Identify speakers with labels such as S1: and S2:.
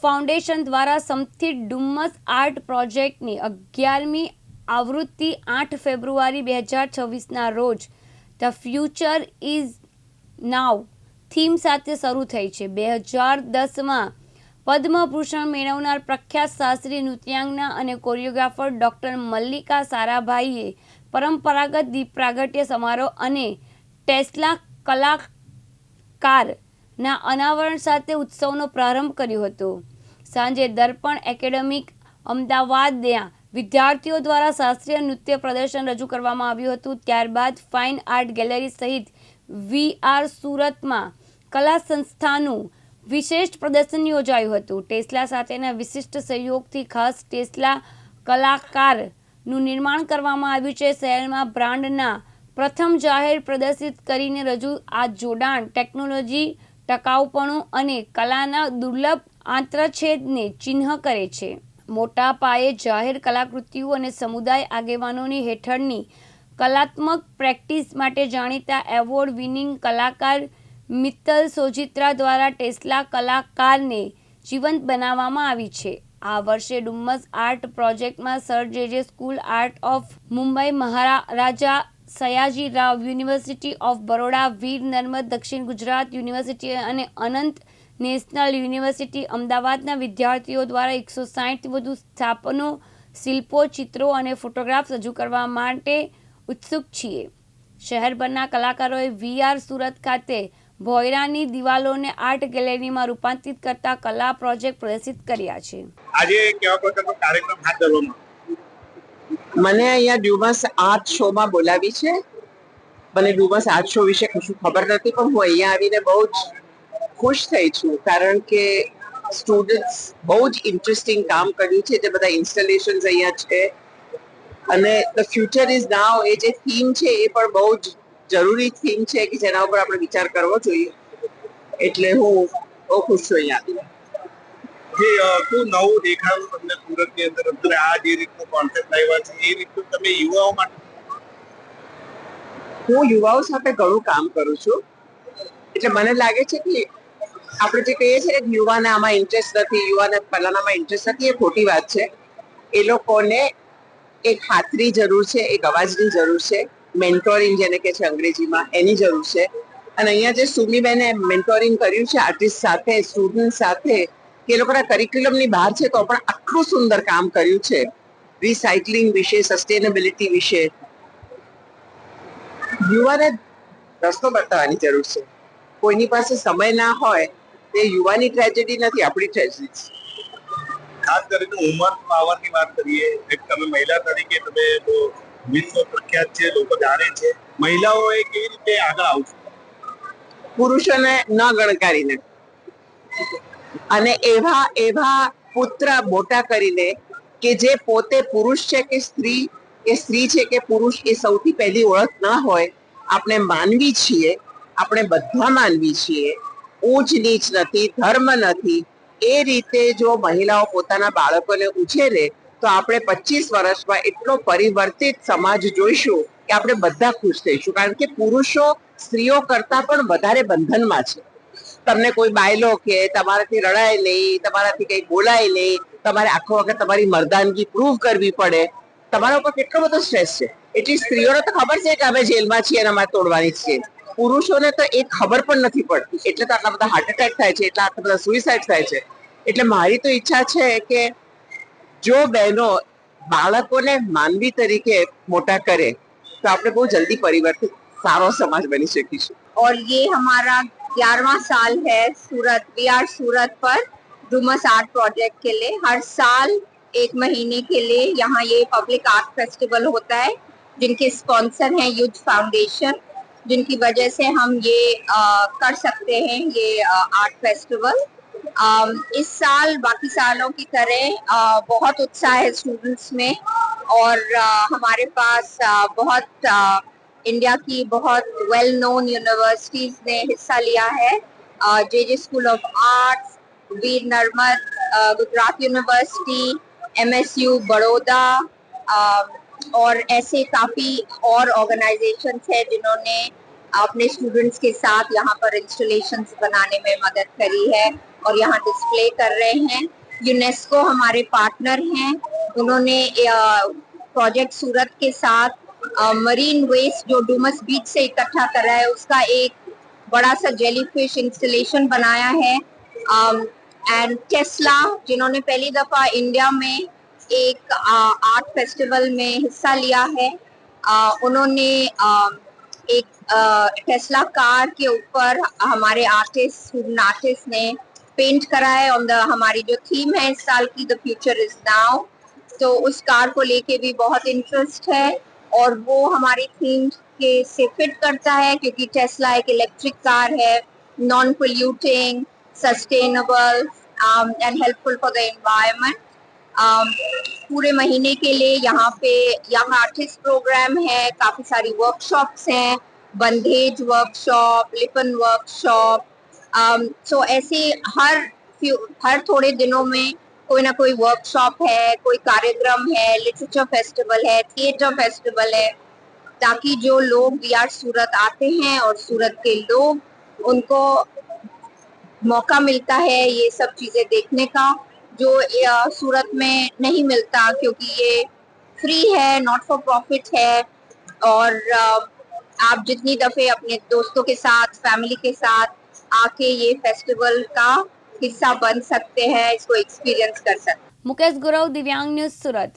S1: Foundation દ્વારા સમર્થિત Dumas art પ્રોજેક્ટની 11મી આવૃત્તિ 8 ફેબ્રુઆરી 2026ના રોજ the future is now theme સાથે શરૂ થઈ છે. 2010માં પદ્મભૂષણ મેળવનાર પ્રખ્યાત શાસ્ત્રીય નૃત્યાંગના અને કોરિયોગ્રાફર ડૉક્ટર મલ્લિકા સારાભાઈએ પરંપરાગત દીપ પ્રાગટ્ય સમારોહ અને ટેસ્લા કલાકારના અનાવરણ સાથે ઉત્સવનો પ્રારંભ કર્યો હતો. સાંજે દર્પણ એકેડેમી અમદાવાદના વિદ્યાર્થીઓ દ્વારા શાસ્ત્રીય નૃત્ય પ્રદર્શન રજૂ કરવામાં આવ્યું હતું. ત્યારબાદ ફાઇન આર્ટ ગેલેરી સહિત વીઆર સુરતમાં કલા સંસ્થાનું વિશેષ પ્રદર્શન યોજાયું હતું. ટેસ્લા સાથેના વિશિષ્ટ સહયોગથી ખાસ ટેસ્લા કલાકારનું નિર્માણ કરવામાં આવ્યું છે. શહેરમાં બ્રાન્ડના પ્રથમ જાહેર પ્રદર્શિત કરીને રજૂ આ જોડાણ ટેકનોલોજી, ટકાઉપણું અને કલાના દુર્લભ આંતરછેદને ચિહ્ન કરે છે. મોટા પાયે જાહેર કલાકૃતિઓ અને સમુદાય આગેવાનોની હેઠળની કલાત્મક પ્રેક્ટિસ માટે જાણીતા એવોર્ડ વિનિંગ કલાકાર મિત્તલ સોજિત્રા દ્વારા ટેસ્લા કલાકારને જીવંત બનાવવામાં આવી છે. આ વર્ષે ડુમ્મસ આર્ટ પ્રોજેક્ટમાં sir J school art of Mumbai, Maharaja Sayaji Rao university of Baroda, Veer Narmad Dakshin Gujarat university અને અનંત નેશનલ યુનિવર્સિટી અમદાવાદના વિદ્યાર્થીઓ દ્વારા 160થી વધુ સ્થાપનો, શિલ્પો, ચિત્રો અને ફોટોગ્રાફ્સ રજૂ કરવા માટે ઉત્સુક છીએ. શહેરભરના કલાકારોએ વીઆર સુરત ખાતે ભોયરાની દિવાલોને આર્ટ ગેલેરીમાં રૂપાંતરિત કરતા કલા પ્રોજેક્ટ પ્રદર્શિત કર્યા છે.
S2: આજે કેવા પ્રકારનો કાર્યક્રમ હાથ ધરવામાં?
S3: મને અહીંયા ડ્યુમસ આર્ટ શોમાં બોલાવી છે. મને ડ્યુમસ આર્ટ શો વિશે કશું ખબર નથી, પણ હું અહીંયા આવીને બહુ જ ખુશ થઈ છું, કારણ કે સ્ટુડન્ટ્સ બહુ જ ઇન્ટરેસ્ટિંગ કામ કર્યું છે. જે બધા ઇન્સ્ટોલેશન્સ અહીંયા છે અને ધ ફ્યુચર ઇઝ નાવ એ જે થીમ છે એ પણ બહુ જ જરૂરી થીમ છે કે જેના ઉપર આપણે વિચાર કરવો જોઈએ. એટલે હું બહુ ખુશ છું અહીંયા આવીને.
S2: શું નવું દેખાયું તમને સુરતની અંદર? અત્યારે આ જે રીતનું કોન્સેપ્ટ આવ્યા છે એ રીતનું તમે યુવાઓ માટે?
S3: હું યુવાઓ સાથે ઘણું કામ કરું છું, એટલે મને લાગે છે કે આપણે જે કહીએ છીએ કે યુવાને આમાં ઇન્ટરેસ્ટ નથી, યુવાને પહેલાનામાં ઇન્ટરેસ્ટ નથી, એ ખોટી વાત છે. એ લોકોને એક હાથની જરૂર છે, એક અવાજની જરૂર છે, મેન્ટોરિંગ જેને કહે છે અંગ્રેજીમાં, એની જરૂર છે. અને અહીંયા જે સુમીબેને મેન્ટોરિંગ કર્યું છે આર્ટિસ્ટ સાથે, સ્ટુડન્ટ સાથે, કે એ લોકોના કરિક્યુલમની બહાર છે તો પણ આટલું સુંદર કામ કર્યું છે. રિસાયકલિંગ વિશે, સસ્ટેનેબિલિટી વિશે યુવાને રસ્તો બતાવવાની જરૂર છે. કોઈની પાસે સમય ના હોય તે યુવાની ટ્રેજેડી નથી, આપણી ટ્રેજેડી છે.
S2: ખાસ કરીને ઉંમર પાવરની વાત કરીએ, એક તમે મહિલા તરીકે તમે વિશ્વ પ્રખ્યાત છે, લોકો જાણે છે. મહિલાઓએ કેવી રીતે આગળ આવશે?
S3: પુરુષોને ન ગણકારીને અને એવા પુત્ર મોટા કરીને કે જે પોતે પુરુષ છે કે સ્ત્રી છે કે પુરુષ એ સૌથી પહેલી ઓળખ ના હોય. આપણે માનવી છીએ, આપણે બધા માનવી છીએ, ઊંચ નીચ નથી, ધર્મ નથી. એ રીતે જો મહિલાઓ પોતાના બાળકોને ઉછેરે તો આપણે 25 વર્ષમાં એટલો પરિવર્તિત સમાજ જોઈશું કે આપણે બધા ખુશ થઈશું. કારણ કે પુરુષો સ્ત્રીઓ કરતા પણ વધારે બંધનમાં છે. તમને કોઈ બાયલો કે તમારાથી રડાય નહીં, તમારાથી કંઈ બોલાય નહીં, તમારે આખો વખત તમારી મર્દાનગી પ્રૂવ કરવી પડે, તમારા ઉપર કેટલો બધો સ્ટ્રેસ છે. એટલી સ્ત્રીઓને તો ખબર છે કે અમે જેલમાં છીએ અને અમારે તોડવાની છીએ. પુરુષોને તો એ ખબર પણ નથી પડતી, એટલે તો આટલા બધા હાર્ટ એટેક થાય છે, એટલે આટલા બધા સુઇસાઇડ થાય છે. એટલે મારી તો ઈચ્છા છે કે જો બહેનો બાળકોને માનવી તરીકે મોટા કરે તો આપણે બહુ જલ્દી પરિવર્તિત સારો સમાજ બની શકીશું.
S4: और ये हमारा 11वां साल है सूरत वीआर सूरत पर डुमस आर्ट प्रोजेक्ट के लिए. हर साल 1 महीने के लिए यहाँ ये पब्लिक आर्ट फेस्टिवल होता है, जिनके स्पॉन्सर हैं युद्ध फाउंडेशन, जिनकी वजह से हम ये कर सकते हैं ये आर्ट फेस्टिवल. इस साल बाकी सालों की तरह बहुत उत्साह है स्टूडेंट्स में और हमारे पास बहुत इंडिया की बहुत वेल नोन यूनिवर्सिटीज ने हिस्सा लिया है. J school of arts, Veer Narmad Gujarat university, MSU Baroda और ऐसे काफ़ी और ऑर्गेनाइजेशंस हैं जिन्होंने अपने स्टूडेंट्स के साथ यहाँ पर इंस्टॉलेशंस बनाने में मदद करी है. और यहाँ डिस्प्ले कर रहे हैं। यूनेस्को हमारे पार्टनर हैं, उन्होंने प्रोजेक्ट सूरत के साथ मरीन वेस्ट जो डूमस बीच से इकट्ठा कर रहा है उसका एक बड़ा सा जेलीफिश इंस्टॉलेशन बनाया है। एंड टेस्ला जिन्होंने पहली दफा इंडिया में एक आर्ट फेस्टिवल में हिस्सा लिया है, उन्होंने एक टेस्ला कार के ऊपर हमारे स्टूडेंट आर्टिस्ट ने पेंट करा है ऑन द, हमारी जो थीम है इस साल की, द फ्यूचर इज नाउ। तो उस कार को लेके भी बहुत इंटरेस्ट है और वो हमारी थीम के से फिट करता है क्योंकि टेस्ला एक इलेक्ट्रिक कार है, non polluting, sustainable and helpful for the environment. पूरे महीने के लिए यहाँ पे यंग आर्टिस्ट प्रोग्राम है, काफी सारी वर्कशॉप्स हैं, बंधेज वर्कशॉप, लिपन वर्कशॉप। सो ऐसे हर थोड़े दिनों में कोई ना कोई वर्कशॉप है, कोई कार्यक्रम है, लिटरेचर फेस्टिवल है, थिएटर फेस्टिवल है, ताकि जो लोग यार सूरत आते हैं और सूरत के लोग, उनको मौका मिलता है ये सब चीजें देखने का जो सूरत में नहीं मिलता क्योंकि ये फ्री है, नॉट फॉर प्रॉफिट है। और आप जितनी दफे अपने दोस्तों के साथ, फैमिली के साथ आके ये फेस्टिवल का हिस्सा बन सकते हैं, इसको एक्सपीरियंस कर सकते हैं।
S1: मुकेश गुरव, दिव्यांग न्यूज, सूरत।